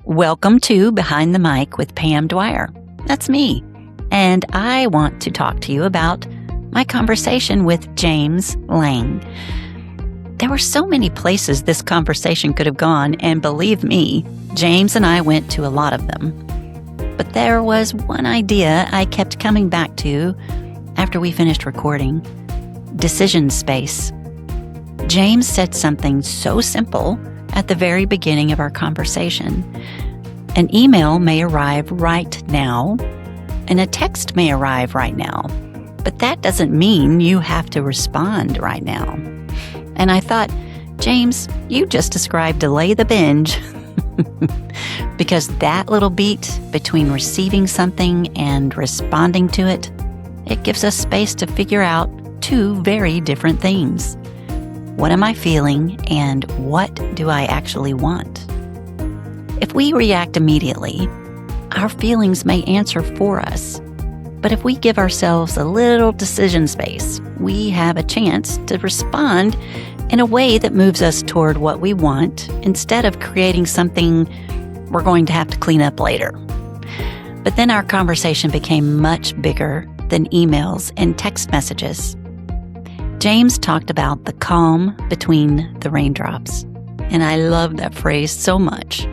Welcome to Behind the Mic with Pam Dwyer. That's me. And I want to talk to you about my conversation with James Lang. There were so many places this conversation could have gone, and believe me, James and I went to a lot of them. But there was one idea I kept coming back to after we finished recording: decision space. James said something so simple at the very beginning of our conversation. An email may arrive right now, and a text may arrive right now, but that doesn't mean you have to respond right now. And I thought, James, you just described delay the binge. Because that little beat between receiving something and responding to it, it gives us space to figure out two very different things. What am I feeling, and what do I actually want? If we react immediately, our feelings may answer for us. But if we give ourselves a little decision space, we have a chance to respond in a way that moves us toward what we want instead of creating something we're going to have to clean up later. But then our conversation became much bigger than emails and text messages. James talked about the calm between the raindrops, and I love that phrase so much.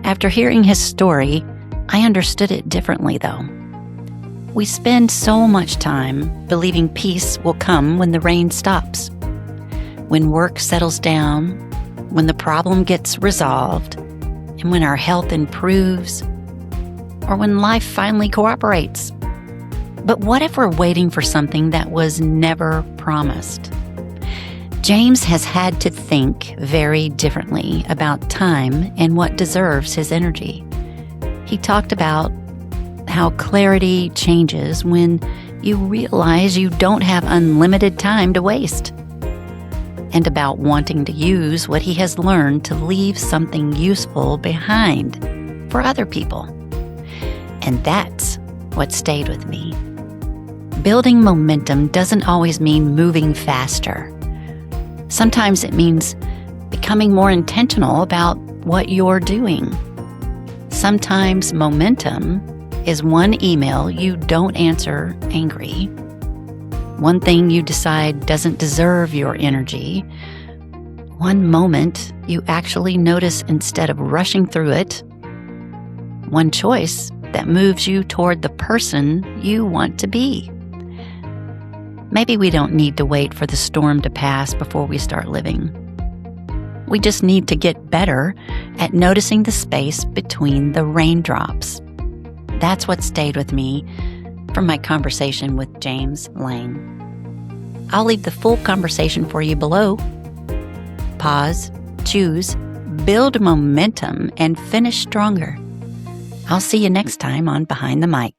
After hearing his story, I understood it differently, though. We spend so much time believing peace will come when the rain stops, when work settles down, when the problem gets resolved, and when our health improves, or when life finally cooperates. But what if we're waiting for something that was never promised? James has had to think very differently about time and what deserves his energy. He talked about how clarity changes when you realize you don't have unlimited time to waste, and about wanting to use what he has learned to leave something useful behind for other people. And that's what stayed with me. Building momentum doesn't always mean moving faster. Sometimes it means becoming more intentional about what you're doing. Sometimes momentum is one email you don't answer angry, one thing you decide doesn't deserve your energy, one moment you actually notice instead of rushing through it, one choice that moves you toward the person you want to be. Maybe we don't need to wait for the storm to pass before we start living. We just need to get better at noticing the space between the raindrops. That's what stayed with me from my conversation with James Lang. I'll leave the full conversation for you below. Pause, choose, build momentum, and finish stronger. I'll see you next time on Behind the Mic.